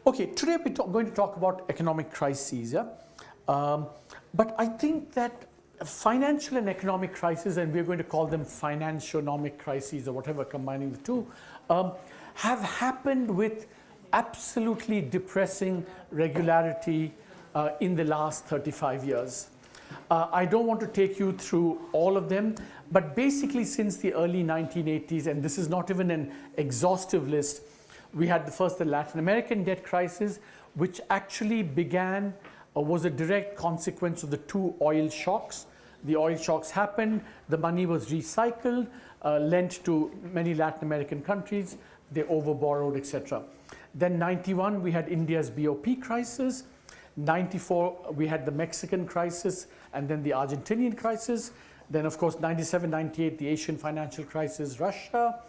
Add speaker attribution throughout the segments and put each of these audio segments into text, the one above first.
Speaker 1: Okay, today we're going to talk about economic crises. Yeah? But I think that financial and economic crises, and we're going to call them financial-economic crises or whatever, combining the two, have happened with absolutely depressing regularity in the last 35 years. I don't want to take you through all of them, but basically since the early 1980s, and this is not even an exhaustive list, we had the Latin American debt crisis, which actually began or was a direct consequence of the two oil shocks. The oil shocks happened, the money was recycled, lent to many Latin American countries, they overborrowed, etc. Then 91, we had India's BOP crisis. 94, we had the Mexican crisis, and then the Argentinian crisis. Then, of course, 97, 98, the Asian financial crisis, Russia.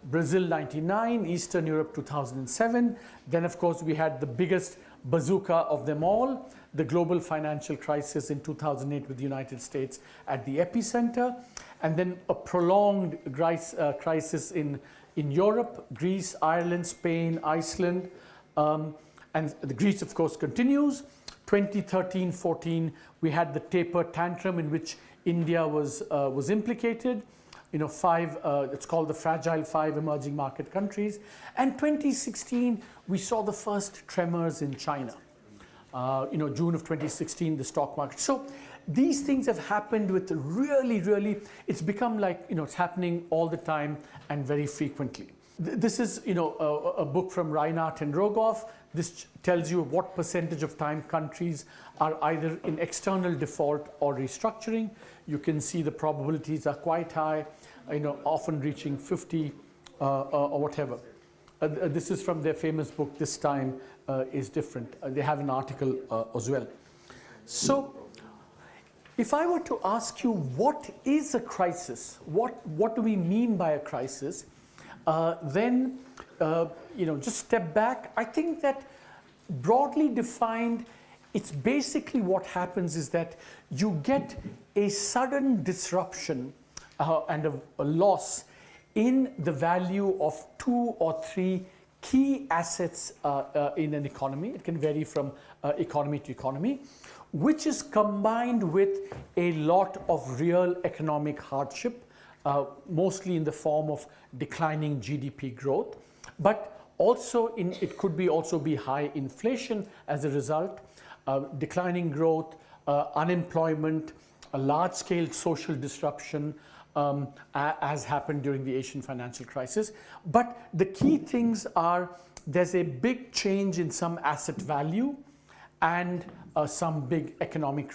Speaker 1: Brazil 99, Eastern Europe 2007. Then, of course, we had the biggest bazooka of them all, the global financial crisis in 2008 with the United States at the epicenter. And then a prolonged crisis in Europe, Greece, Ireland, Spain, Iceland. And the Greece, of course, continues. 2013-14, we had the taper tantrum in which India was implicated. You know, it's called the Fragile Five emerging market countries. And 2016, we saw the first tremors in China. June of 2016, the stock market. So these things have happened with really, it's become like, it's happening all the time and very frequently. This is, a book from Reinhardt and Rogoff. This tells you what percentage of time countries are either in external default or restructuring. You can see the probabilities are quite high, often reaching 50 or whatever. This is from their famous book, This Time is Different. They have an article as well. So, if I were to ask you what is a crisis, what do we mean by a crisis, then just step back. I think that broadly defined, it's basically what happens is that you get a sudden disruption and a loss in the value of two or three key assets in an economy. It can vary from economy to economy, which is combined with a lot of real economic hardship, mostly in the form of declining GDP growth, but also it could also be high inflation as a result, declining growth, unemployment, a large-scale social disruption, as happened during the Asian financial crisis. But the key things are there's a big change in some asset value and some big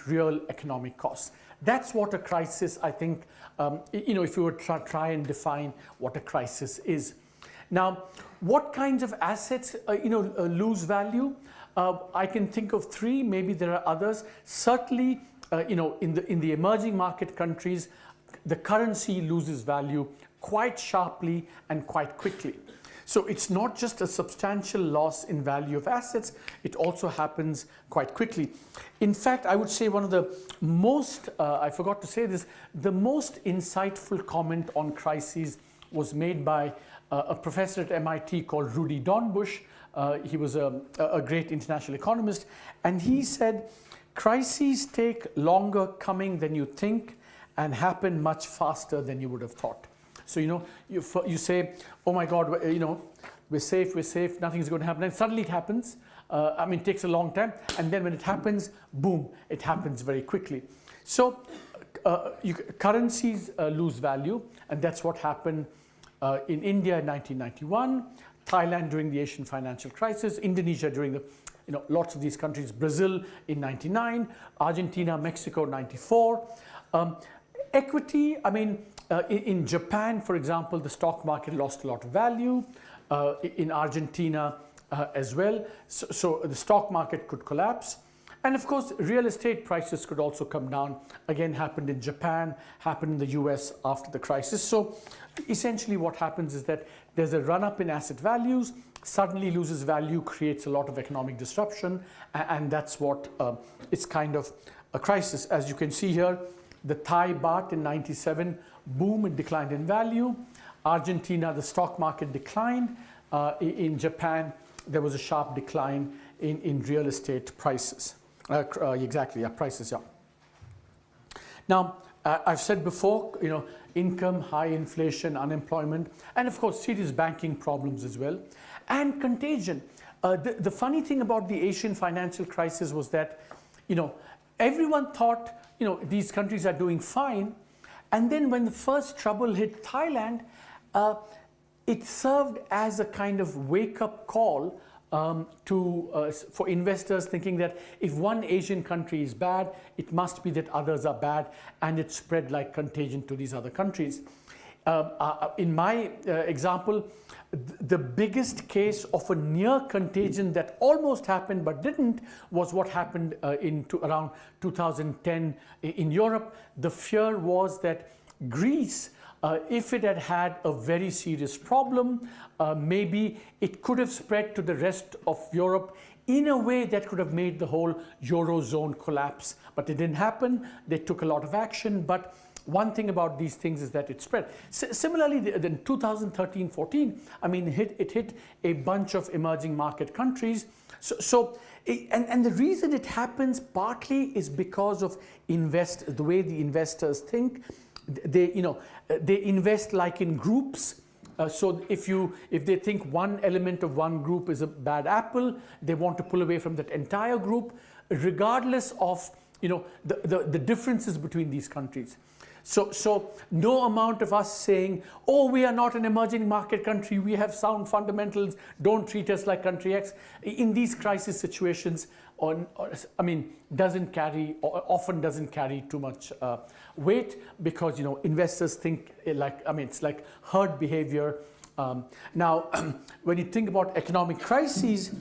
Speaker 1: real economic costs. That's what a crisis, I think, if you were to try and define what a crisis is. Now, what kinds of assets, lose value? I can think of three, maybe there are others. Certainly, in the emerging market countries, the currency loses value quite sharply and quite quickly. So it's not just a substantial loss in value of assets, it also happens quite quickly. In fact, I would say one of the most, I forgot to say this, the most insightful comment on crises was made by a professor at MIT called Rudy Dornbusch. He was a great international economist, and he said, crises take longer coming than you think and happen much faster than you would have thought. So, you say, oh my God, we're safe, nothing's going to happen. And suddenly it happens. It takes a long time. And then when it happens, boom, it happens very quickly. So currencies lose value. And that's what happened in India in 1991, Thailand during the Asian financial crisis, Indonesia during lots of these countries, Brazil in 99, Argentina, Mexico, 94. Equity, in Japan, for example, the stock market lost a lot of value. In Argentina as well. So the stock market could collapse. And of course, real estate prices could also come down. Again, happened in Japan, happened in the US after the crisis. So essentially what happens is that there's a run-up in asset values, suddenly loses value, creates a lot of economic disruption, and that's what it's kind of a crisis. As you can see here, the Thai baht in 97, boom, it declined in value. Argentina, the stock market declined. In Japan, there was a sharp decline in real estate prices. Prices, yeah. Now, I've said before, income, high inflation, unemployment, and of course serious banking problems as well, and contagion. The funny thing about the Asian financial crisis was that, everyone thought, these countries are doing fine, and then when the first trouble hit Thailand, it served as a kind of wake-up call for investors, thinking that if one Asian country is bad, it must be that others are bad, and it spread like contagion to these other countries. In my example, the biggest case of a near contagion that almost happened but didn't was what happened around 2010 in Europe. The fear was that Greece, if it had had a very serious problem, maybe it could have spread to the rest of Europe in a way that could have made the whole Eurozone collapse. But it didn't happen. They took a lot of action. But one thing about these things is that it spread. Similarly, in 2013-14, it hit a bunch of emerging market countries. And the reason it happens partly is because of the way the investors think. They invest like in groups. So if they think one element of one group is a bad apple, they want to pull away from that entire group, regardless of the differences between these countries. So no amount of us saying, oh, we are not an emerging market country, we have sound fundamentals, don't treat us like country X, in these crisis situations, often doesn't carry too much weight, because investors think it's like herd behavior. Now, when you think about economic crises,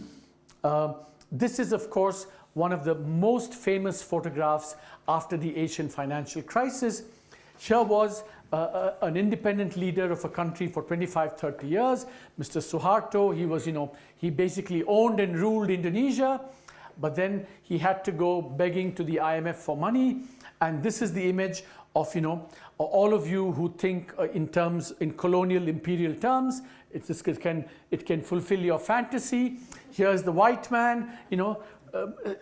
Speaker 1: this is of course one of the most famous photographs after the Asian financial crisis. Here was an independent leader of a country for 25, 30 years, Mr. Suharto. He basically owned and ruled Indonesia, but then he had to go begging to the IMF for money. And this is the image of, all of you who think in colonial imperial terms. It can fulfill your fantasy. Here's the white man,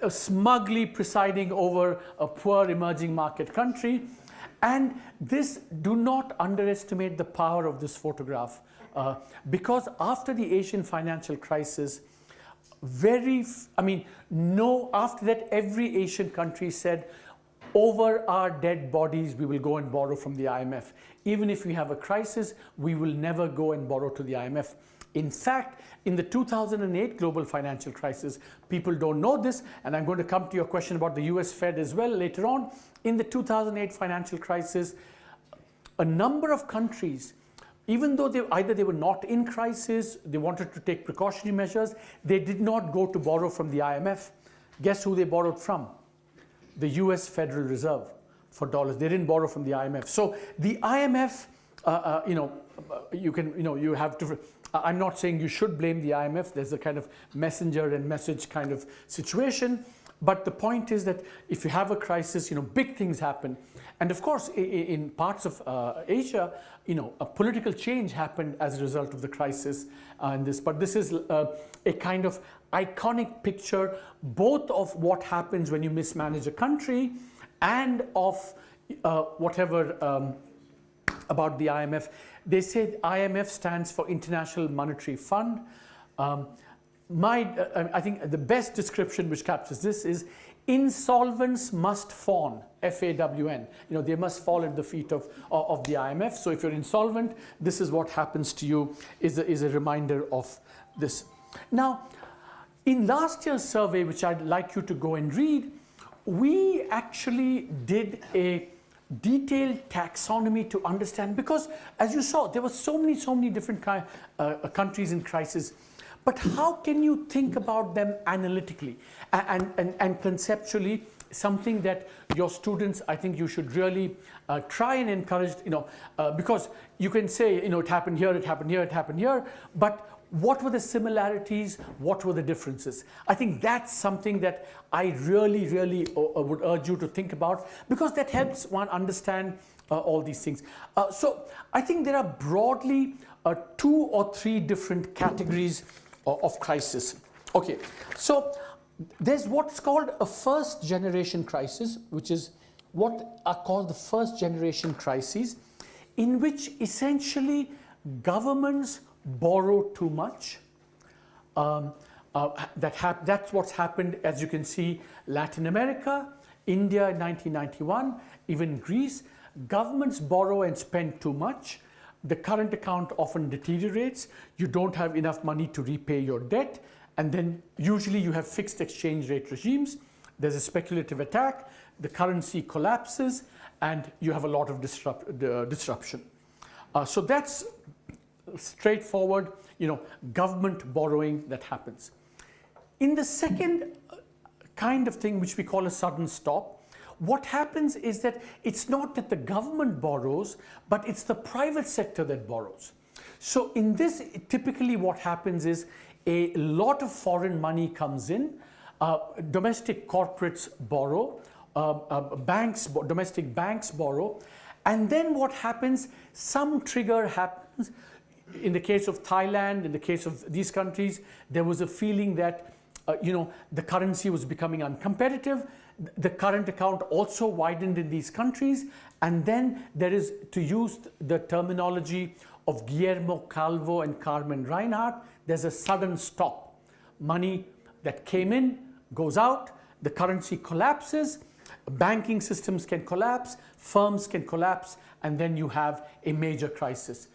Speaker 1: smugly presiding over a poor emerging market country. And do not underestimate the power of this photograph, because after the Asian financial crisis, after that, every Asian country said, over our dead bodies, we will go and borrow from the IMF. Even if we have a crisis, we will never go and borrow to the IMF. In fact, in the 2008 global financial crisis, people don't know this, and I'm going to come to your question about the US Fed as well later on. In the 2008 financial crisis, a number of countries, even though they were not in crisis, they wanted to take precautionary measures, they did not go to borrow from the IMF. Guess who they borrowed from? The US Federal Reserve for dollars. They didn't borrow from the IMF. So the IMF, you have to. I'm not saying you should blame the IMF. There's a kind of messenger and message kind of situation. But the point is that if you have a crisis, big things happen. And of course, in parts of Asia, a political change happened as a result of the crisis. But this is a kind of iconic picture, both of what happens when you mismanage a country and of whatever about the IMF. They say IMF stands for International Monetary Fund. I think the best description which captures this is insolvents must fawn, F-A-W-N. They must fall at the feet of the IMF. So if you're insolvent, this is what happens to you, is a reminder of this. Now, in last year's survey, which I'd like you to go and read, we actually did a detailed taxonomy to understand, because as you saw, there were so many different countries in crisis. But how can you think about them analytically and conceptually? Something that your students, I think you should really try and encourage, because you can say, it happened here, it happened here, it happened here, but what were the similarities? What were the differences? I think that's something that I really would urge you to think about, because that helps one understand all these things. So I think there are broadly 2 or 3 different categories of crisis. Okay, so there's what's called a first generation crisis, which is what are called the first generation crises, in which essentially governments borrow too much. That's what's happened, as you can see, Latin America, India in 1991, even Greece. Governments borrow and spend too much. The current account often deteriorates. You don't have enough money to repay your debt. And then usually you have fixed exchange rate regimes. There's a speculative attack. The currency collapses and you have a lot of disruption. So that's straightforward, government borrowing that happens. In the second kind of thing, which we call a sudden stop, what happens is that it's not that the government borrows, but it's the private sector that borrows. So in this, typically what happens is a lot of foreign money comes in, domestic corporates borrow, domestic banks borrow, and then what happens, some trigger happens. In the case of Thailand, in the case of these countries, there was a feeling that the currency was becoming uncompetitive. The current account also widened in these countries. And then there is, to use the terminology of Guillermo Calvo and Carmen Reinhardt, there's a sudden stop. Money that came in goes out, the currency collapses, banking systems can collapse, firms can collapse, and then you have a major crisis.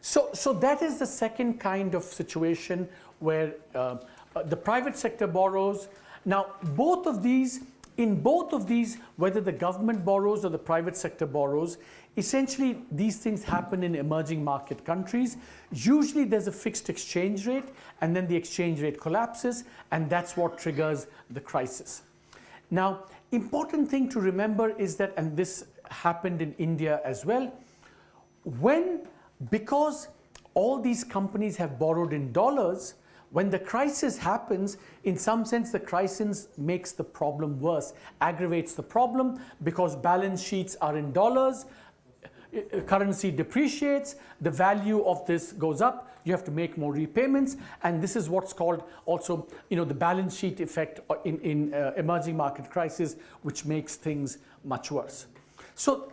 Speaker 1: So that is the second kind of situation where the private sector borrows. Now, in both of these, whether the government borrows or the private sector borrows, essentially these things happen in emerging market countries. Usually there's a fixed exchange rate, and then the exchange rate collapses, and that's what triggers the crisis. Now, important thing to remember is that, and this happened in India as well, because all these companies have borrowed in dollars, when the crisis happens, in some sense, the crisis makes the problem worse, aggravates the problem, because balance sheets are in dollars, currency depreciates, the value of this goes up, you have to make more repayments, and this is what's called also, the balance sheet effect in emerging market crisis, which makes things much worse. So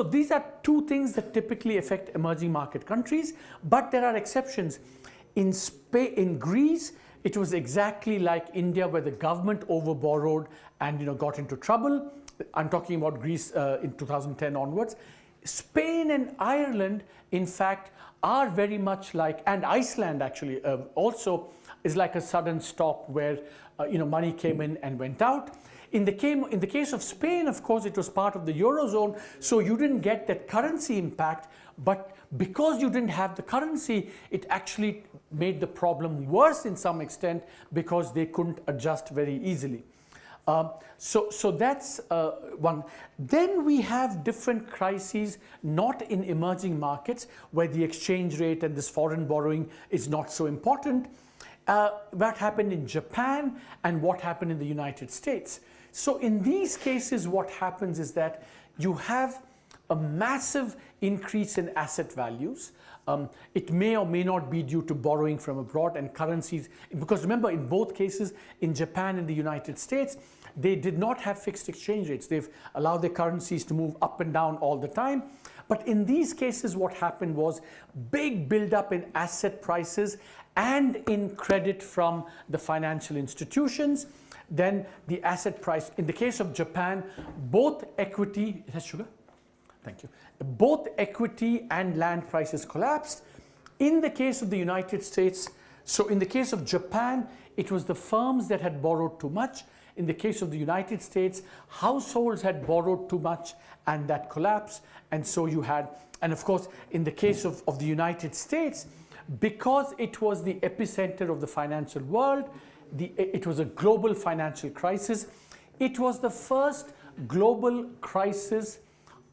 Speaker 1: these are two things that typically affect emerging market countries, but there are exceptions. In Greece, it was exactly like India, where the government overborrowed and got into trouble. I'm talking about Greece in 2010 onwards. Spain and Ireland, in fact, are very much like, and Iceland actually also is like a sudden stop where money came in and went out. In the case of Spain, of course, it was part of the Eurozone, so you didn't get that currency impact, but because you didn't have the currency, it actually made the problem worse in some extent because they couldn't adjust very easily. So that's one. Then we have different crises, not in emerging markets, where the exchange rate and this foreign borrowing is not so important. What happened in Japan and what happened in the United States. So in these cases, what happens is that you have a massive increase in asset values. It may or may not be due to borrowing from abroad and currencies, because remember, in both cases, in Japan and the United States, they did not have fixed exchange rates. They've allowed their currencies to move up and down all the time. But in these cases, what happened was big buildup in asset prices and in credit from the financial institutions. Then the asset price, in the case of Japan, both equity, is that sugar? Thank you. Both equity and land prices collapsed. In the case of the United States, so in the case of Japan, it was the firms that had borrowed too much. In the case of the United States, households had borrowed too much and that collapsed. And so you had, and of course, in the case of the United States, because it was the epicenter of the financial world, it was a global financial crisis. It was the first global crisis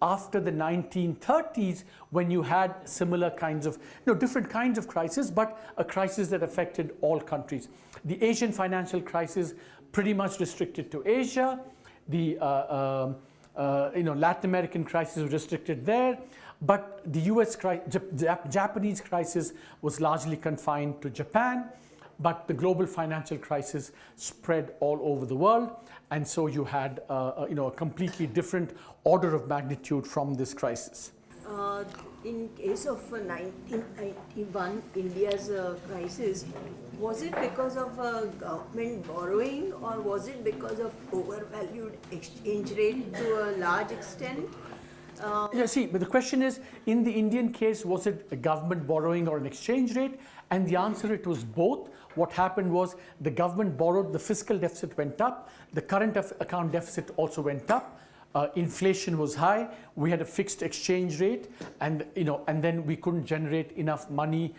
Speaker 1: after the 1930s, when you had similar kinds of, different kinds of crises, but a crisis that affected all countries. The Asian financial crisis pretty much restricted to Asia. The Latin American crisis was restricted there, but the Japanese crisis was largely confined to Japan. but the global financial crisis spread all over the world, and so you had a completely different order of magnitude from this crisis.
Speaker 2: In case of 1991, India's crisis, was it because of government borrowing, or was it because of overvalued exchange rate to a large extent?
Speaker 1: Yeah, see, but the question is, in the Indian case, was it a government borrowing or an exchange rate? And the answer, it was both. What happened was the government borrowed, the fiscal deficit went up, the current account deficit also went up. Inflation was high. We had a fixed exchange rate, and then we couldn't generate enough money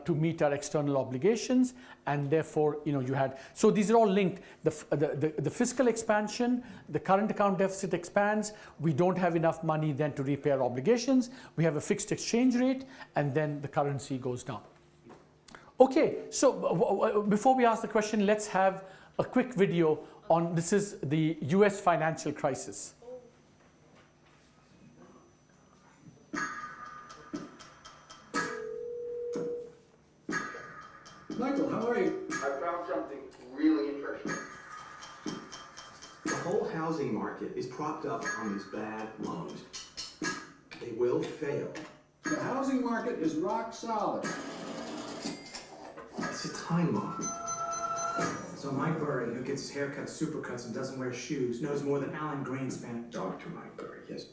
Speaker 1: to meet our external obligations, and therefore you had. So these are all linked. The fiscal expansion, the current account deficit expands. We don't have enough money then to repay our obligations. We have a fixed exchange rate, and then the currency goes down. Okay, so before we ask the question, let's have a quick video on this is the U.S. financial crisis.
Speaker 3: Michael, how are you?
Speaker 4: I found something really interesting.
Speaker 3: The whole housing market is propped up on these bad loans. They will fail.
Speaker 5: The housing market is rock solid.
Speaker 3: It's a time bomb. So Mike Burry, who gets his hair cut supercuts and doesn't wear shoes, knows more than Alan Greenspan.
Speaker 5: Dr. Mike Burry, yes.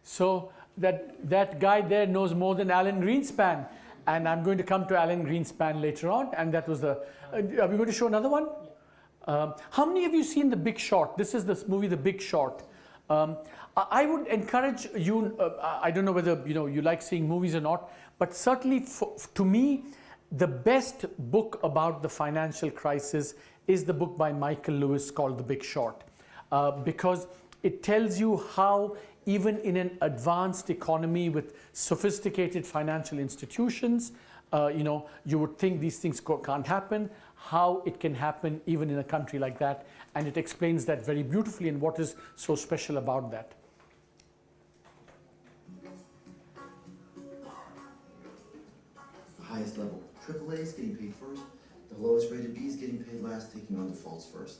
Speaker 1: So that guy there knows more than Alan Greenspan. And I'm going to come to Alan Greenspan later on. And that was the, are we going to show another one? How many have you seen The Big Short? This is this movie, The Big Short. I would encourage you, I don't know whether you like seeing movies or not, but certainly to me, the best book about the financial crisis is the book by Michael Lewis called The Big Short, because it tells you how even in an advanced economy with sophisticated financial institutions, you would think these things can't happen, how it can happen even in a country like that. And it explains that very beautifully and what is so special about that.
Speaker 6: The highest level, AAA is getting paid first. The lowest rated B is getting paid last, taking on defaults first.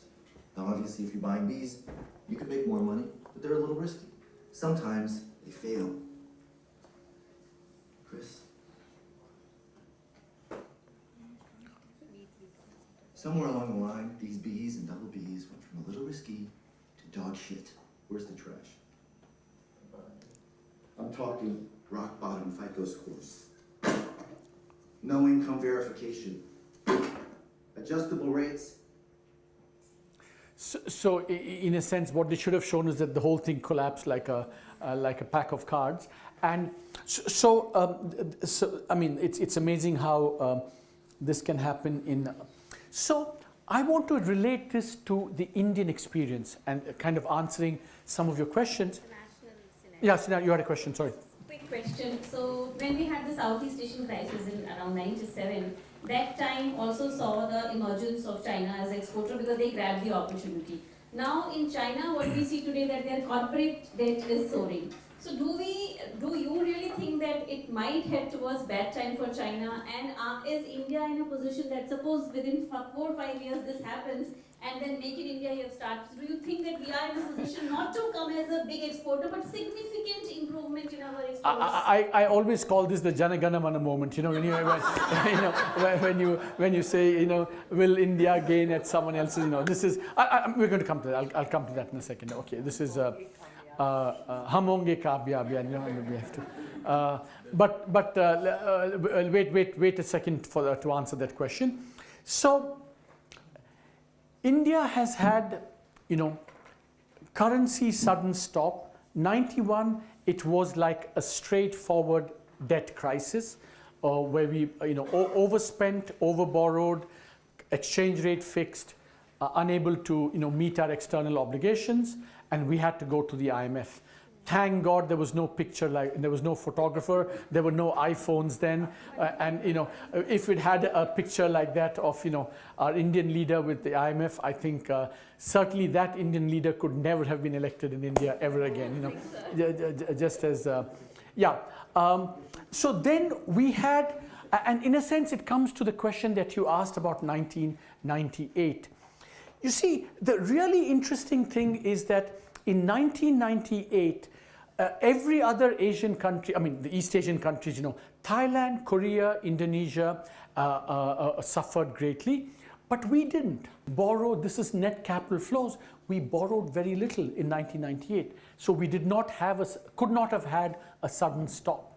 Speaker 6: Now obviously if you're buying Bs, you can make more money, but they're a little risky. Sometimes they fail. Chris? Somewhere along the line, these Bs and double Bs went from a little risky to dog shit. Where's the trash? I'm talking rock bottom FICO scores. No income verification. Adjustable rates.
Speaker 1: So in a sense, what they should have shown is that the whole thing collapsed like a pack of cards. And so I mean, it's amazing how this can happen in. So I want to relate this to the Indian experience and kind of answering some of your questions. Yes, you had a question, sorry.
Speaker 7: Quick question. So when we had the Southeast Asian crisis in around 97, that time also saw the emergence of China as exporter because they grabbed the opportunity. Now in China, what we see today that their corporate debt is soaring. So do you really think that it might head towards bad time for China? And is India in a position that suppose within 4 or 5 years this happens and then Make in India here starts, do you think that we are in a position not to come as a big exporter but significant improvement in our exports?
Speaker 1: I always call this the Jana Gana Mana moment, when you say, will India gain at someone else's, this is, we're going to come to that, I'll come to that in a second. Okay, this is, hum honge kaamyab, we have to. But wait a second to answer that question. So, India has had, currency sudden stop. 91, it was like a straightforward debt crisis, where we, overspent, overborrowed, exchange rate fixed, unable to, meet our external obligations, and we had to go to the IMF. Thank God there was no picture, there was no photographer, there were no iPhones then, and if we'd had a picture like that of our Indian leader with the IMF, I think certainly that Indian leader could never have been elected in India ever again. Just as yeah. So then we had And in a sense, it comes to the question that you asked about 1998. You see, the really interesting thing is that in 1998, every other Asian country, I mean, the East Asian countries, Thailand, Korea, Indonesia suffered greatly, but we didn't borrow. This is net capital flows. We borrowed very little in 1998. So we could not have had a sudden stop.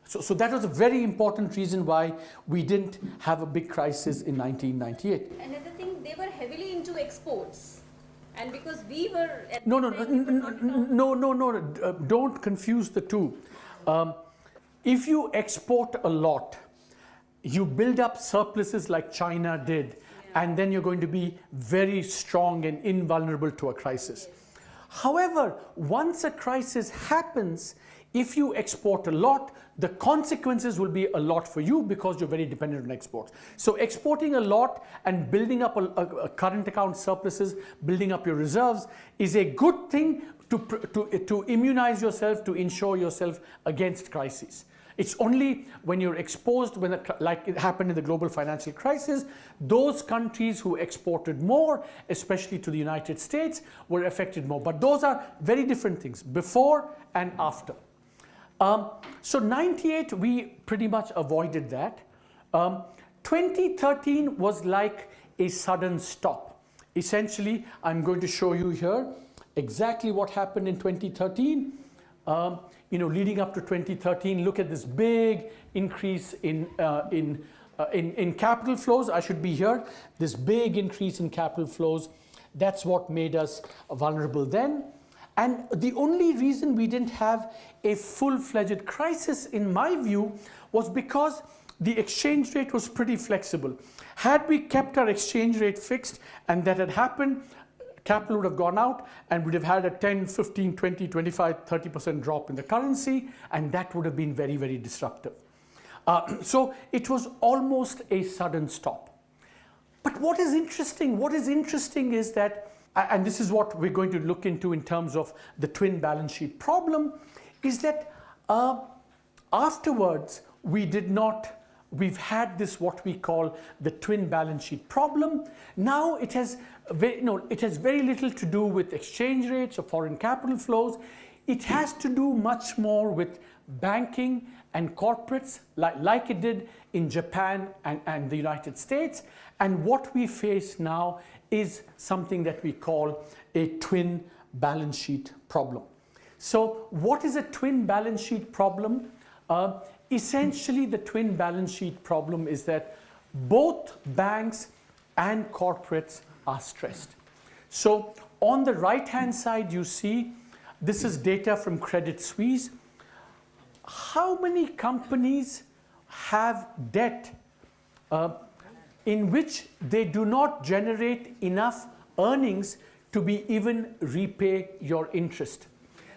Speaker 1: So that was a very important reason why we didn't have a big crisis in 1998.
Speaker 7: Another thing, they were heavily into exports. And because we were...
Speaker 1: No, don't confuse the two. If you export a lot, you build up surpluses like China did, and then you're going to be very strong and invulnerable to a crisis. However, once a crisis happens, if you export a lot, the consequences will be a lot for you because you're very dependent on exports. So exporting a lot and building up a current account surpluses, building up your reserves is a good thing to immunize yourself, to insure yourself against crises. It's only when you're exposed, like it happened in the global financial crisis, those countries who exported more, especially to the United States, were affected more. But those are very different things, before and after. So 98, we pretty much avoided that. 2013 was like a sudden stop. Essentially, I'm going to show you here exactly what happened in 2013. Leading up to 2013, look at this big increase in capital flows. I should be here. This big increase in capital flows, that's what made us vulnerable then. And the only reason we didn't have a full-fledged crisis, in my view, was because the exchange rate was pretty flexible. Had we kept our exchange rate fixed and that had happened, capital would have gone out and would have had a 10, 15, 20, 25, 30% drop in the currency, and that would have been very, very disruptive. So it was almost a sudden stop. But what is interesting is that, and this is what we're going to look into in terms of the twin balance sheet problem, is that afterwards we've had this what we call the twin balance sheet problem. Now it has very little to do with exchange rates or foreign capital flows. It has to do much more with banking and corporates, like it did in Japan and the United States. And what we face now is something that we call a twin balance sheet problem. So what is a twin balance sheet problem? Essentially, the twin balance sheet problem is that both banks and corporates are stressed. So on the right-hand side, you see, this is data from Credit Suisse. How many companies have debt in which they do not generate enough earnings to be even repay your interest?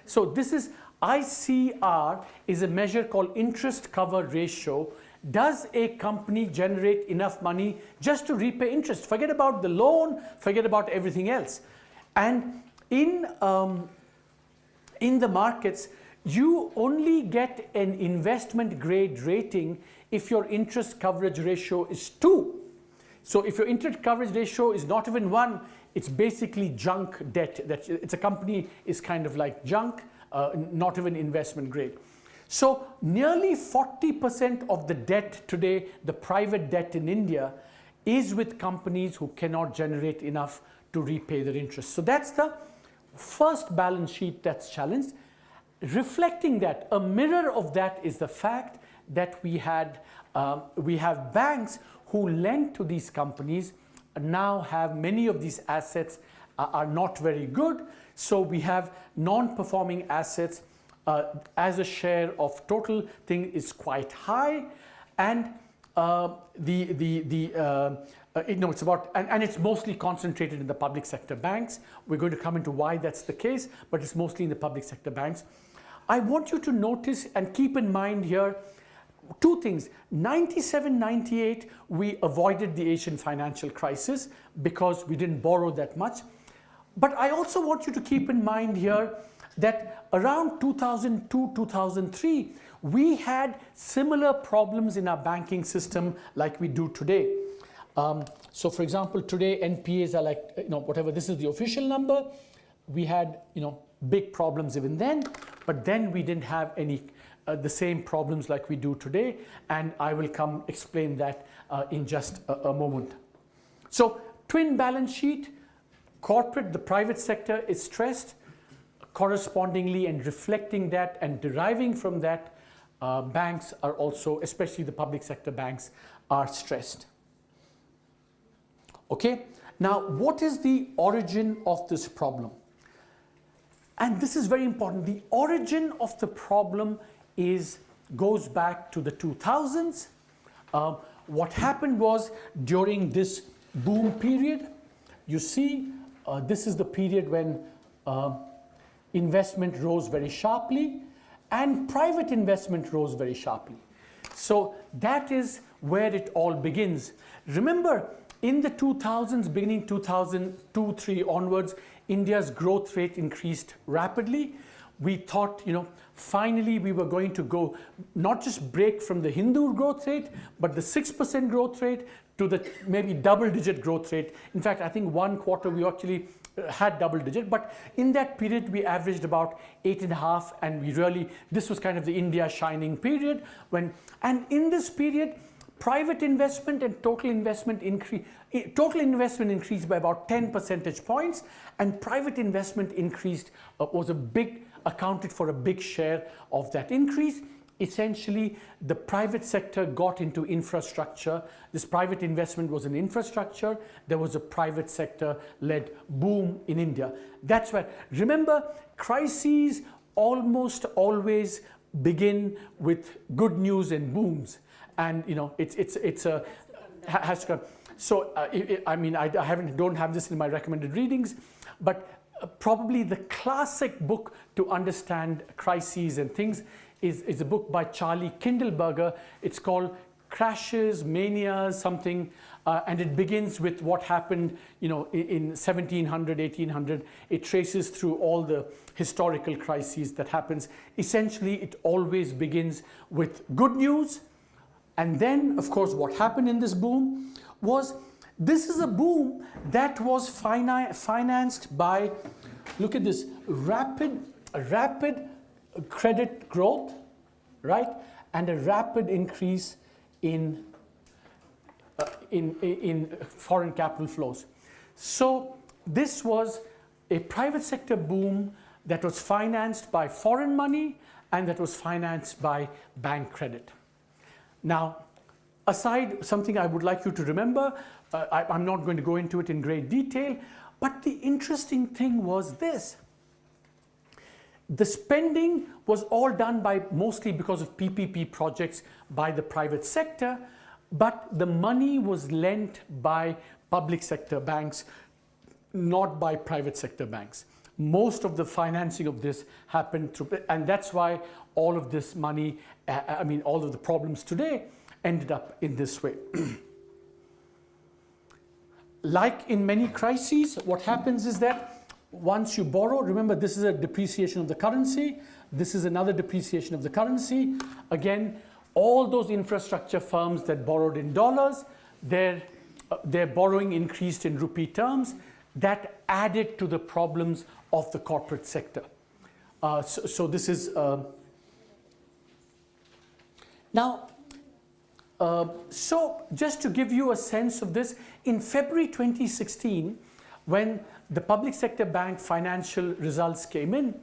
Speaker 1: So this is ICR is a measure called interest cover ratio. Does a company generate enough money just to repay interest? Forget about the loan, forget about everything else. And in the markets, you only get an investment grade rating if your interest coverage ratio is 2. So if your interest coverage ratio is not even 1, it's basically junk debt. It's a company is kind of like junk, not even investment grade. So nearly 40% of the debt today, the private debt in India, is with companies who cannot generate enough to repay their interest. So that's the first balance sheet that's challenged. Reflecting that, a mirror of that is the fact that we have banks who lend to these companies now have many of these assets are not very good. So we have non-performing assets as a share of total thing is quite high, and it's about and it's mostly concentrated in the public sector banks. We're going to come into why that's the case, but it's mostly in the public sector banks. I want you to notice and keep in mind here two things. 97, 98, we avoided the Asian financial crisis because we didn't borrow that much. But I also want you to keep in mind here that around 2002, 2003, we had similar problems in our banking system like we do today. So for example, today NPAs are like, whatever, this is the official number. We had, big problems even then, but then we didn't have any the same problems like we do today, and I will come explain that in just a moment. So twin balance sheet, corporate, the private sector is stressed, correspondingly and reflecting that and deriving from that, banks are also, especially the public sector banks, are stressed. Okay, now what is the origin of this problem? And this is very important. The origin of the problem goes back to the 2000s. What happened was during this boom period, you see, this is the period when investment rose very sharply and private investment rose very sharply. So that is where it all begins. Remember, in the 2000s, beginning 2002, 3 onwards, India's growth rate increased rapidly. We thought, finally we were going to go, not just break from the Hindu growth rate, but the 6% growth rate to the maybe double-digit growth rate. In fact, I think one quarter we actually had double-digit, but in that period we averaged about 8.5, and this was kind of the India shining period. And in this period, private investment and total investment increased by about 10 percentage points, and private investment increased, accounted for a big share of that increase. Essentially, the private sector got into infrastructure. This private investment was in infrastructure. There was a private sector-led boom in India. That's why, remember, crises almost always begin with good news and booms. And has to come. So I don't have this in my recommended readings, but probably the classic book to understand crises and things is a book by Charlie Kindleberger. It's called Crashes, Mania, something, and it begins with what happened, in 1700, 1800. It traces through all the historical crises that happens. Essentially, it always begins with good news. And then, of course, what happened in this boom was, this is a boom that was financed by, look at this, rapid credit growth, right? And a rapid increase in foreign capital flows. So this was a private sector boom that was financed by foreign money and that was financed by bank credit. Now, aside, something I would like you to remember, I'm not going to go into it in great detail, but the interesting thing was this. The spending was all done mostly because of PPP projects by the private sector, but the money was lent by public sector banks, not by private sector banks. Most of the financing of this happened through, and that's why all of this money, all of the problems today ended up in this way. Like in many crises, what happens is that once you borrow, remember this is a depreciation of the currency, this is another depreciation of the currency. Again, all those infrastructure firms that borrowed in dollars, their borrowing increased in rupee terms. That added to the problems of the corporate sector. So this is now. So just to give you a sense of this, in February 2016, when the public sector bank financial results came in,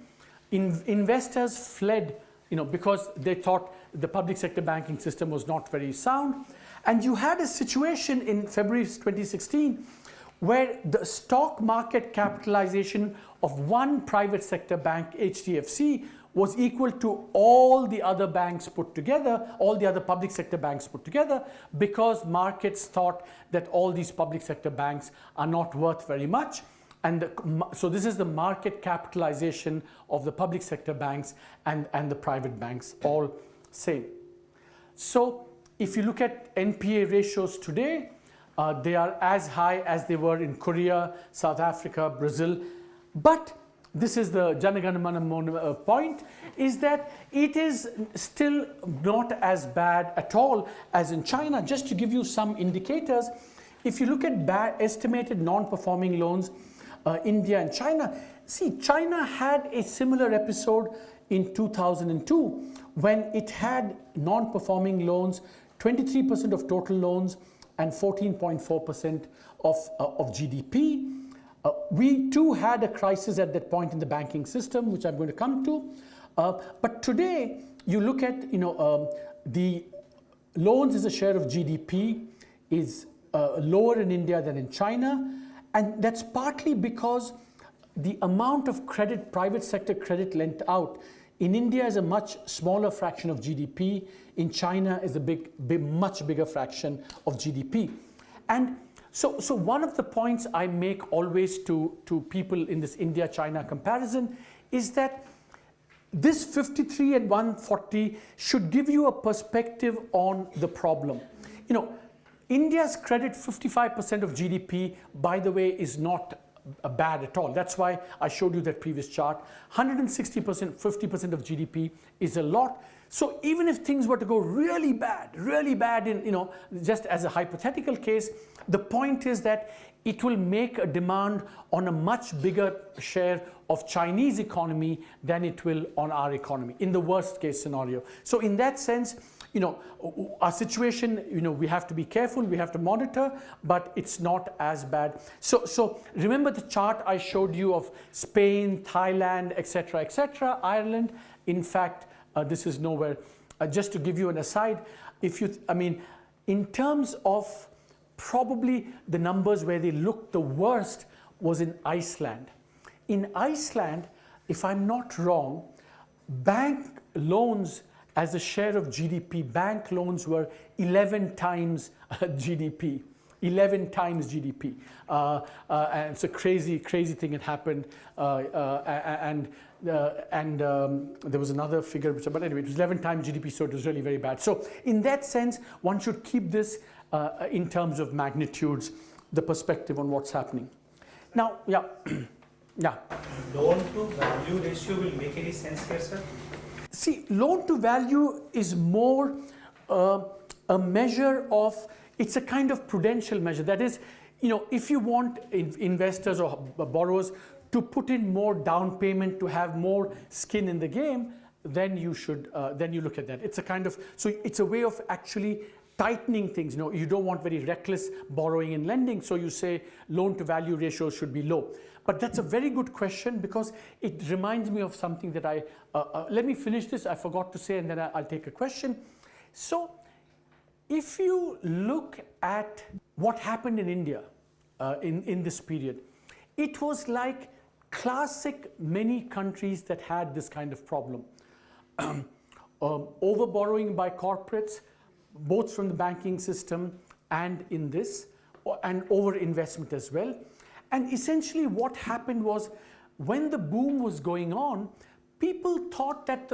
Speaker 1: investors fled, because they thought the public sector banking system was not very sound. And you had a situation in February 2016 where the stock market capitalization of one private sector bank, HDFC, was equal to all the other banks put together, all the other public sector banks put together, because markets thought that all these public sector banks are not worth very much. And so this is the market capitalization of the public sector banks and the private banks, all same. So if you look at NPA ratios today, they are as high as they were in Korea, South Africa, Brazil. But this is the Janaganamana point, is that it is still not as bad at all as in China. Just to give you some indicators, if you look at estimated non-performing loans, India and China, see, China had a similar episode in 2002 when it had non-performing loans, 23% of total loans and 14.4% of GDP. We too had a crisis at that point in the banking system, which I'm going to come to. But today, you look at, the loans as a share of GDP is lower in India than in China. And that's partly because the amount of credit, private sector credit lent out in India is a much smaller fraction of GDP. In China is a much bigger fraction of GDP. And so one of the points I make always to people in this India-China comparison is that this 53 and 140 should give you a perspective on the problem. India's credit, 55% of GDP, by the way, is not bad at all. That's why I showed you that previous chart. 160%, 50% of GDP is a lot. So even if things were to go really bad in, just as a hypothetical case, the point is that it will make a demand on a much bigger share of Chinese economy than it will on our economy, in the worst case scenario. So in that sense, our situation, we have to be careful, we have to monitor, but it's not as bad. So remember the chart I showed you of Spain, Thailand, etc., Ireland. In fact, this is nowhere. Just to give you an aside, in terms of probably the numbers where they looked the worst was in Iceland. In Iceland, if I'm not wrong, bank loans as a share of GDP, bank loans were 11 times GDP. 11 times GDP. And it's a crazy thing that happened. And there was another figure, but anyway, it was 11 times GDP, so it was really very bad. So in that sense, one should keep this in terms of magnitudes, the perspective on what's happening. Now, yeah.
Speaker 8: Loan to value ratio will make any sense here, sir?
Speaker 1: See, loan to value is more a measure of, it's a kind of prudential measure. That is, if you want investors or borrowers to put in more down payment, to have more skin in the game, then you should, then you look at that. It's a kind of, so it's a way of actually tightening things. You don't want very reckless borrowing and lending, so you say loan to value ratios should be low. But that's a very good question, because it reminds me of something that let me finish this, I forgot to say, and then I'll take a question. So if you look at what happened in India in this period, it was like classic many countries that had this kind of problem. Overborrowing by corporates, both from the banking system and in this, and overinvestment as well. And essentially what happened was, when the boom was going on, people thought that,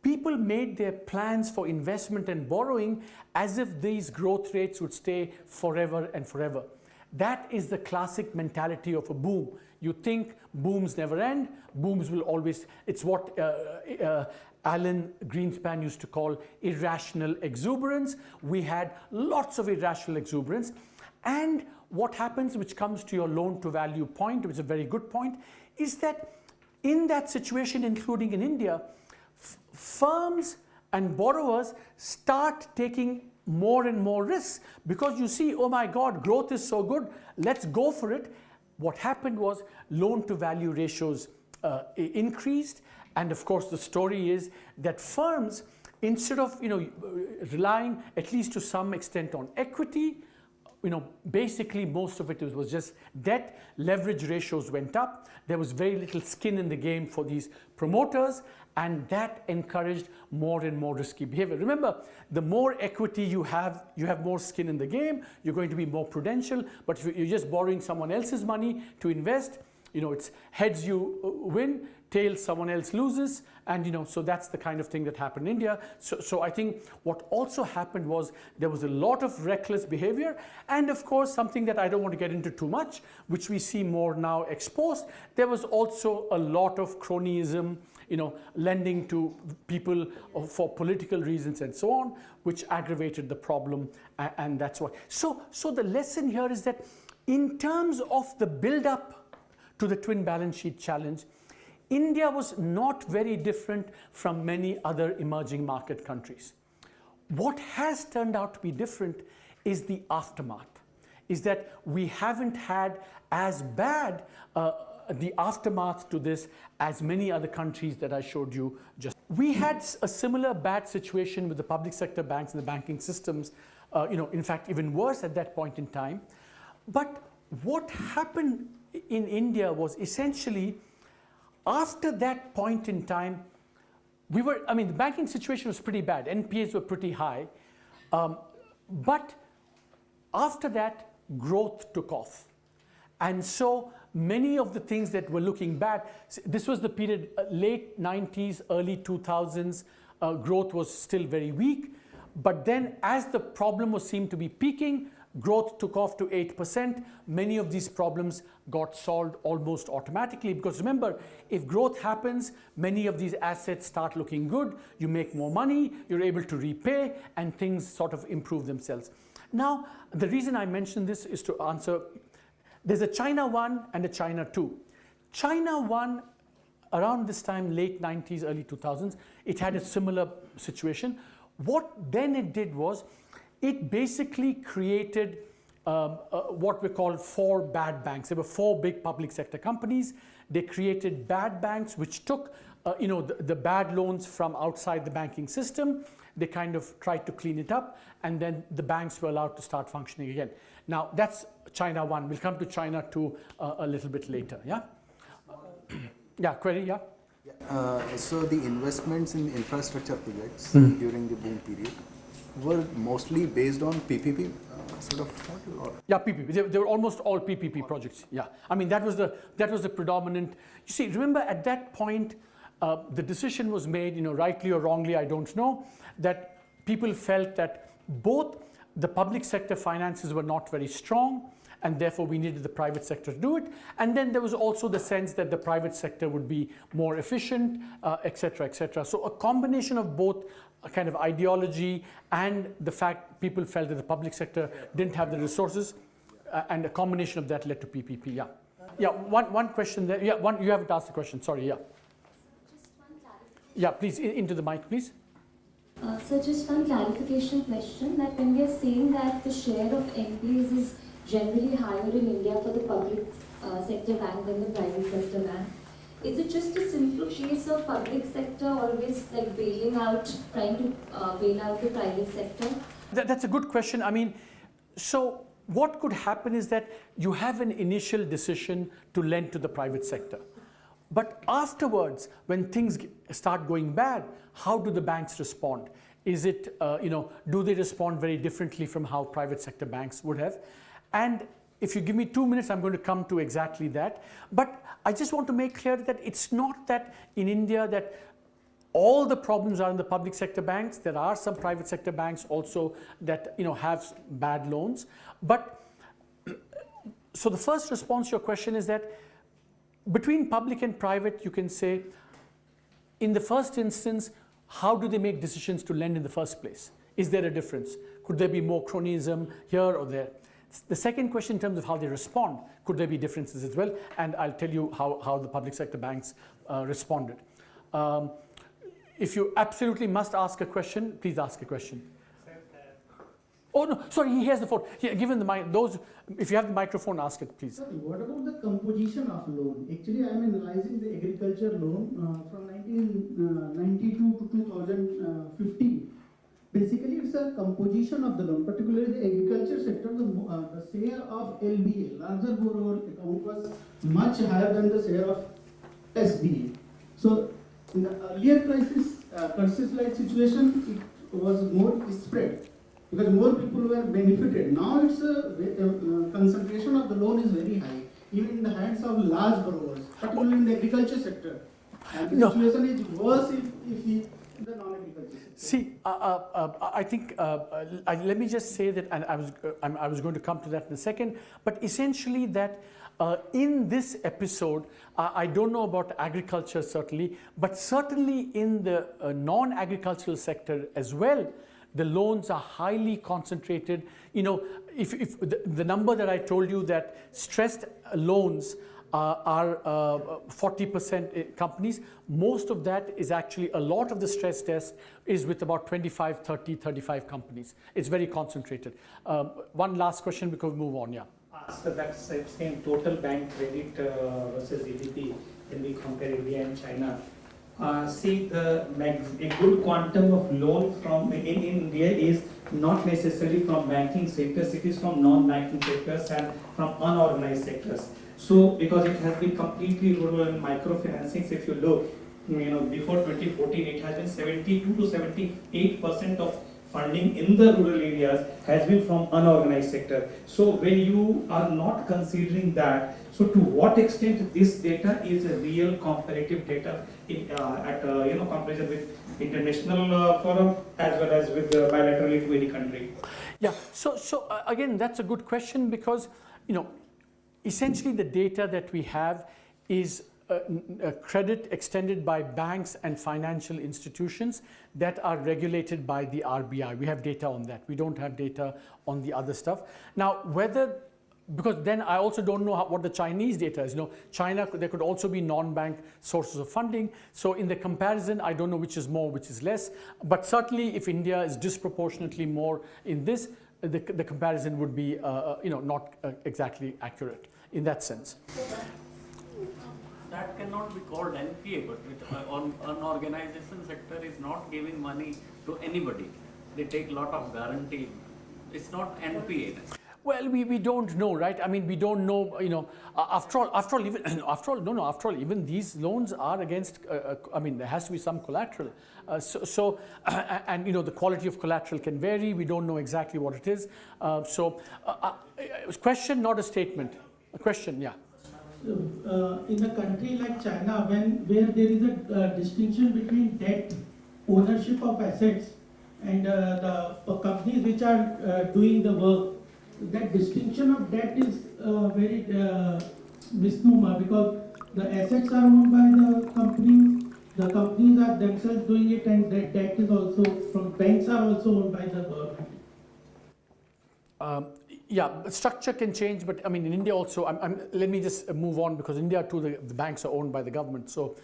Speaker 1: people made their plans for investment and borrowing as if these growth rates would stay forever and forever. That is the classic mentality of a boom. You think booms never end, booms will always, it's what Alan Greenspan used to call irrational exuberance. We had lots of irrational exuberance. And what happens, which comes to your loan to value point, which is a very good point, is that in that situation, including in India, firms and borrowers start taking more and more risks, because you see, oh my God, growth is so good, let's go for it. What happened was loan to value ratios increased, and of course the story is that firms, instead of relying at least to some extent on equity, basically most of it was just debt, leverage ratios went up, there was very little skin in the game for these promoters, and that encouraged more and more risky behavior. Remember, the more equity you have more skin in the game, you're going to be more prudential. But if you're just borrowing someone else's money to invest, it's heads you win, tail, someone else loses, and so that's the kind of thing that happened in India. So I think what also happened was there was a lot of reckless behavior, and of course something that I don't want to get into too much, which we see more now exposed, there was also a lot of cronyism, lending to people for political reasons and so on, which aggravated the problem, and that's why. So the lesson here is that in terms of the build-up to the twin balance sheet challenge, India was not very different from many other emerging market countries. What has turned out to be different is the aftermath, is that we haven't had as bad the aftermath to this as many other countries that I showed you just. We had a similar bad situation with the public sector banks and the banking systems, in fact even worse at that point in time. But what happened in India was essentially, after that point in time, the banking situation was pretty bad. NPAs were pretty high. But after that, growth took off. And so many of the things that were looking bad, this was the period, late 90s, early 2000s, growth was still very weak. But then as the problem seemed to be peaking, growth took off to 8%. Many of these problems got solved almost automatically, because remember, if growth happens, many of these assets start looking good, you make more money, you're able to repay, and things sort of improve themselves. Now, the reason I mention this is to answer, there's a China 1 and a China 2. China 1, around this time, late 90s, early 2000s, it had a similar situation. What then it did was, it basically created what we call 4 bad banks. There were 4 big public sector companies. They created bad banks which took the bad loans from outside the banking system. They kind of tried to clean it up, and then the banks were allowed to start functioning again. Now that's China 1. We'll come to China 2 a little bit later. Yeah? Yeah, query, yeah?
Speaker 9: So the investments in infrastructure projects during the boom period were mostly based on PPP sort of model, or?
Speaker 1: Yeah, PPP. They were almost all PPP projects. Yeah, that was the predominant. You see, remember at that point, the decision was made, rightly or wrongly, I don't know, that people felt that both the public sector finances were not very strong, and therefore we needed the private sector to do it. And then there was also the sense that the private sector would be more efficient, et cetera, et cetera. So a combination of both a kind of ideology and the fact people felt that the public sector didn't have the resources, and a combination of that led to PPP. Yeah. Yeah, one question there. Yeah, you haven't asked the question. Sorry, yeah.
Speaker 10: Just one clarification.
Speaker 1: Yeah, please, into the mic, please.
Speaker 10: So just one clarification question, that when we are saying that the share of NPAs is generally higher in India for the public sector bank than the private sector bank, is it just a simple case of public sector always like bailing out, trying to bail out the private sector?
Speaker 1: That's a good question. So what could happen is that you have an initial decision to lend to the private sector. But afterwards, when things start going bad, how do the banks respond? Is it, do they respond very differently from how private sector banks would have? And if you give me 2 minutes, I'm going to come to exactly that. But I just want to make clear that it's not that in India that all the problems are in the public sector banks. There are some private sector banks also that have bad loans. But so the first response to your question is that between public and private, you can say, in the first instance, how do they make decisions to lend in the first place? Is there a difference? Could there be more cronyism here or there? The second question, in terms of how they respond, could there be differences as well? And I'll tell you how the public sector banks responded. If you absolutely must ask a question, please ask a question. Oh no, sorry, he has the phone. Here, give him the mic. If you have the microphone, ask it, please.
Speaker 11: Sorry, what about the composition of loan? Actually, I am analyzing the agriculture loan from 1992 to 2015. Basically, it's a composition of the loan, particularly the agriculture sector. The share of LBA, larger borrower account, was much higher than the share of SBA. So, in the earlier crisis-like situation, it was more spread, because more people were benefited. Now it's concentration of the loan is very high, even in the hands of large borrowers, particularly in the agriculture sector. And the
Speaker 1: No.
Speaker 11: situation is worse if he in the non-agriculture sector.
Speaker 1: See, I think, let me just say that, and I was going to come to that in a second, but essentially that in this episode, I don't know about agriculture certainly, but certainly in the non-agricultural sector as well, the loans are highly concentrated. You know, if the number that I told you that stressed loans are 40% companies, most of that is actually, a lot of the stress test is with about 25, 30, 35 companies. It's very concentrated. One last question before we move on, yeah.
Speaker 8: So that's same total bank credit versus GDP when we compare India and China. See, a good quantum of loan from in India is not necessarily from banking sectors, it is from non-banking sectors and from unorganized sectors. So, because it has been completely rural and microfinancing, if you look, before 2014, it has been 72 to 78% of funding in the rural areas has been from unorganized sector. So, when you are not considering that, so to what extent this data is a real comparative data at comparison with international forum as well as with bilaterally to any country?
Speaker 1: Yeah. So again, that's a good question because essentially the data that we have is credit extended by banks and financial institutions that are regulated by the RBI. We have data on that. We don't have data on the other stuff. Now, because then I also don't know what the Chinese data is. China, there could also be non-bank sources of funding. So in the comparison, I don't know which is more, which is less. But certainly if India is disproportionately more in this, the comparison would be not exactly accurate in that sense.
Speaker 12: That cannot be called NPA, but an organization sector is not giving money to anybody. They take a lot of guarantee. It's not NPA.
Speaker 1: Well, we don't know, right? I mean, we don't know, after all, even these loans are against, there has to be some collateral. And the quality of collateral can vary. We don't know exactly what it is. Question, not a statement. A question, yeah.
Speaker 11: In a country like China, where there is a distinction between debt, ownership of assets, and the companies which are doing the work, that distinction of debt is very misnomer because the assets are owned by the companies are themselves doing it, and the debt is also from banks are also owned by the government.
Speaker 1: Yeah, structure can change, but I mean in India also. Let me just move on because India too, the banks are owned by the government. So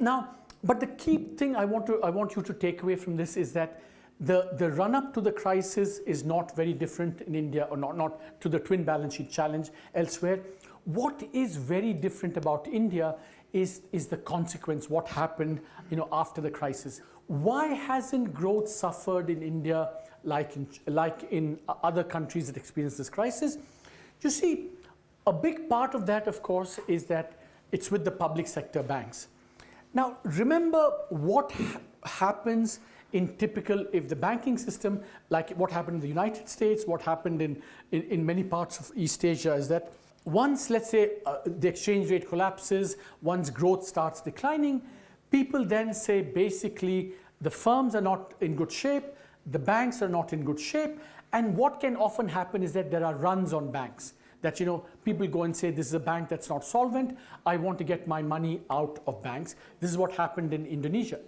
Speaker 1: now, but the key thing I want you to take away from this is that the run up to the crisis is not very different in India, or not to the twin balance sheet challenge elsewhere. What is very different about India is the consequence. What happened, after the crisis? Why hasn't growth suffered in India like in other countries that experience this crisis? You see, a big part of that, of course, is that it's with the public sector banks. Now, remember what happens in typical, if the banking system, like what happened in the United States, what happened in many parts of East Asia, is that once, let's say, the exchange rate collapses, once growth starts declining, people then say basically the firms are not in good shape, the banks are not in good shape, and what can often happen is that there are runs on banks. That people go and say, this is a bank that's not solvent, I want to get my money out of banks. This is what happened in Indonesia.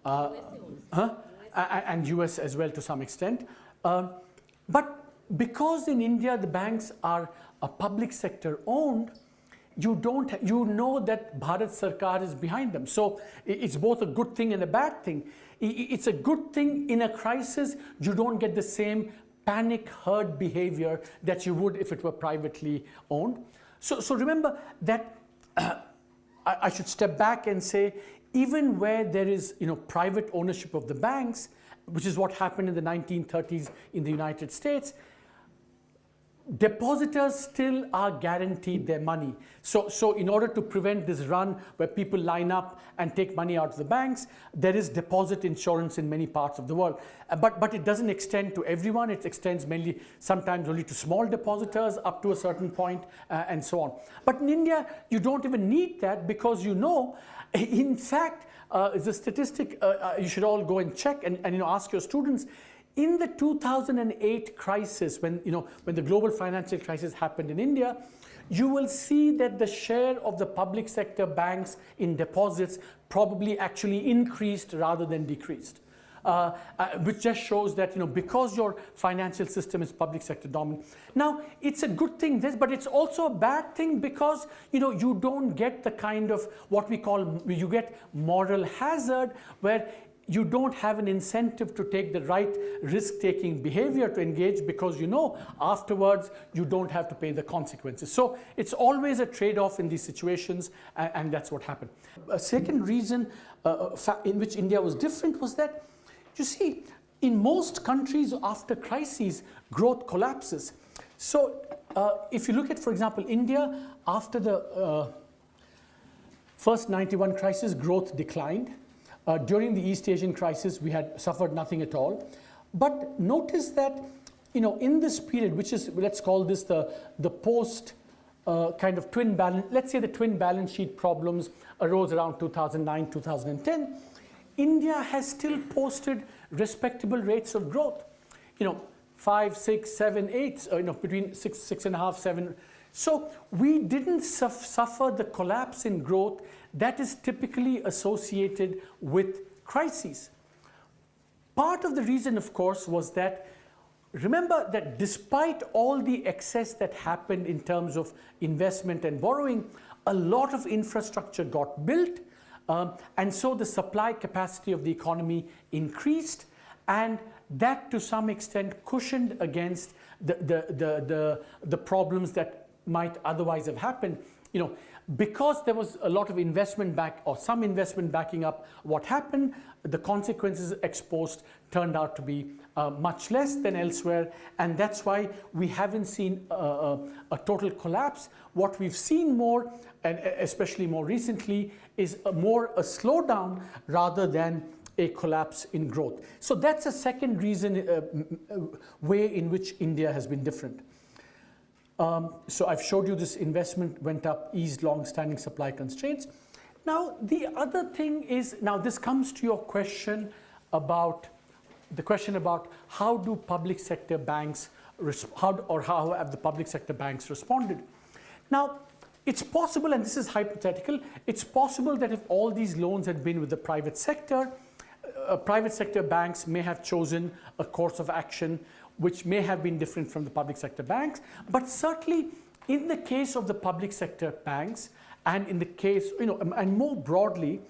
Speaker 1: And US as well to some extent. But because in India the banks are a public sector owned, you know that Bharat Sarkar is behind them. So it's both a good thing and a bad thing. It's a good thing in a crisis, you don't get the same panic herd behavior that you would if it were privately owned. So remember that I should step back and say, even where there is private ownership of the banks, which is what happened in the 1930s in the United States, depositors still are guaranteed their money. So in order to prevent this run where people line up and take money out of the banks, there is deposit insurance in many parts of the world. But it doesn't extend to everyone. It extends mainly sometimes only to small depositors up to a certain point and so on. But in India, you don't even need that because In fact, it's a statistic you should all go and check and ask your students. In the 2008 crisis, when the global financial crisis happened in India, you will see that the share of the public sector banks in deposits probably actually increased rather than decreased. Which just shows that because your financial system is public sector dominant. Now it's a good thing but it's also a bad thing because you don't get the kind of what we call, you get moral hazard, where you don't have an incentive to take the right risk-taking behavior to engage because afterwards you don't have to pay the consequences. So it's always a trade-off in these situations, and that's what happened. A second reason in which India was different was that, you see, in most countries after crises, growth collapses. So if you look at, for example, India, after the first 91 crisis, growth declined. During the East Asian crisis, we had suffered nothing at all. But notice that, in this period, which is, let's call this the post kind of twin balance, let's say the twin balance sheet problems arose around 2009, 2010, India has still posted respectable rates of growth. 5, 6, 7, 8, between 6.5, 7. So we didn't suffer the collapse in growth that is typically associated with crises. Part of the reason, of course, was that, remember that despite all the excess that happened in terms of investment and borrowing, a lot of infrastructure got built, and so the supply capacity of the economy increased, and that to some extent cushioned against the problems that might otherwise have happened. Because there was a lot of investment or some investment backing up what happened, the consequences exposed turned out to be much less than elsewhere, and that's why we haven't seen a total collapse. What we've seen more, and especially more recently, is a slowdown rather than a collapse in growth. So that's a second reason, way in which India has been different. So I've showed you this investment went up, eased long-standing supply constraints. Now the other thing is, now this comes to your question about how do public sector banks how have the public sector banks responded? Now it's possible, and this is hypothetical, it's possible that if all these loans had been with the private sector banks may have chosen a course of action which may have been different from the public sector banks. But certainly in the case of the public sector banks, and in the case, and more broadly,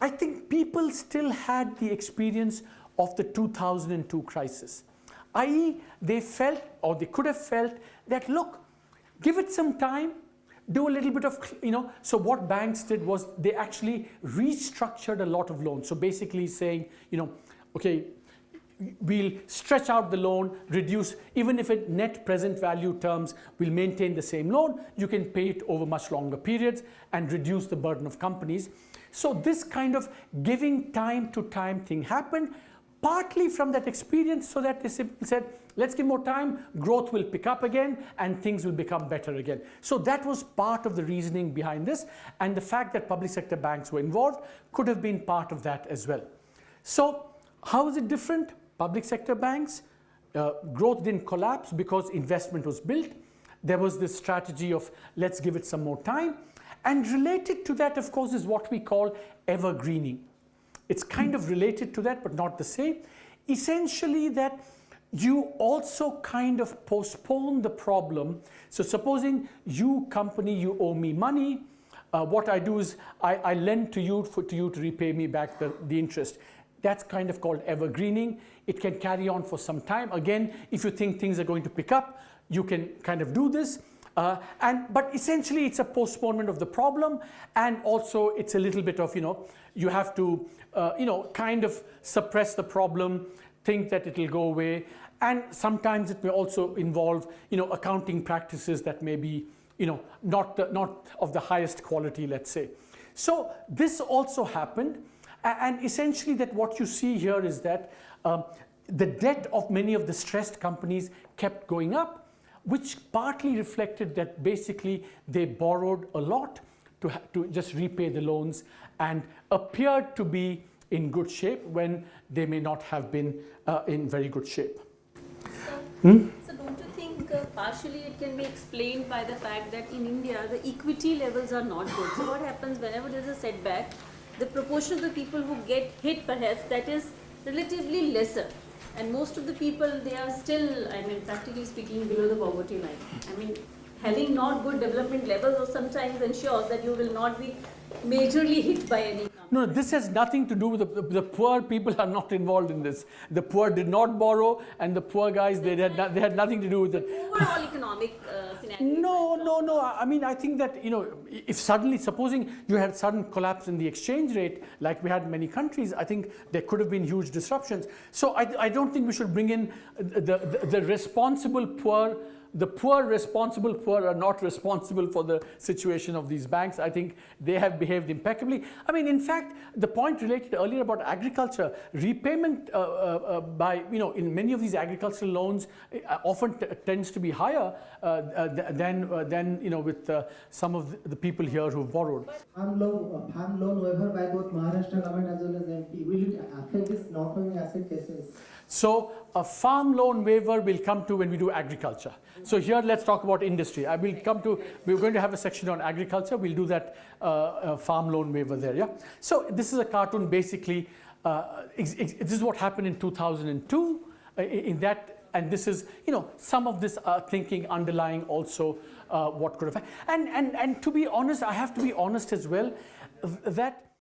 Speaker 1: I think people still had the experience of the 2002 crisis. i.e., they felt, or they could have felt, that look, give it some time, do a little bit of, so what banks did was they actually restructured a lot of loans. So basically saying, okay, we'll stretch out the loan, reduce, even if in net present value terms, we'll maintain the same loan, you can pay it over much longer periods and reduce the burden of companies. So this kind of giving time to time thing happened, partly from that experience, so that they said, let's give more time, growth will pick up again, and things will become better again. So that was part of the reasoning behind this, and the fact that public sector banks were involved could have been part of that as well. So how is it different? Public sector banks, growth didn't collapse because investment was built. There was this strategy of let's give it some more time. And related to that, of course, is what we call evergreening. It's kind of related to that, but not the same. Essentially that you also kind of postpone the problem. So supposing you company, you owe me money, what I do is I lend to you to repay me back the interest. That's kind of called evergreening. It can carry on for some time. Again, if you think things are going to pick up, you can kind of do this. But essentially it's a postponement of the problem, and also it's a little bit of, you have to, kind of suppress the problem, think that it'll go away. And sometimes it may also involve, accounting practices that may be, not of the highest quality, let's say. So this also happened. And essentially that what you see here is that the debt of many of the stressed companies kept going up, which partly reflected that basically they borrowed a lot to just repay the loans and appeared to be in good shape when they may not have been in very good shape.
Speaker 7: So don't you think partially it can be explained by the fact that in India the equity levels are not good? So what happens whenever there is a setback, the proportion of the people who get hit perhaps that is relatively lesser. And most of the people, they are still, I mean, practically speaking, below the poverty line. I mean, having not good development levels or sometimes ensures that you will not be majorly hit by any.
Speaker 1: No, this has nothing to do with the poor people are not involved in this. The poor did not borrow, and the poor guys, they had nothing to do with it.
Speaker 7: Overall economic scenario.
Speaker 1: No. I mean, I think that, if suddenly, supposing you had sudden collapse in the exchange rate, like we had in many countries, I think there could have been huge disruptions. So I don't think we should bring in the responsible poor. The poor, responsible poor are not responsible for the situation of these banks. I think they have behaved impeccably. I mean, in fact, the point related earlier about agriculture, repayment by, in many of these agricultural loans often tends to be higher than with some of the people here who've borrowed.
Speaker 11: Farm loan waiver by both Maharashtra government as well as MP, will it affect this non-performing asset cases?
Speaker 1: So a farm loan waiver will come to when we do agriculture. So here let's talk about industry. We're going to have a section on agriculture. We'll do that farm loan waiver there, yeah? So this is a cartoon basically. This is what happened in 2002 in that, and this is, some of this thinking underlying also what could have, and to be honest, I have to be honest as well, that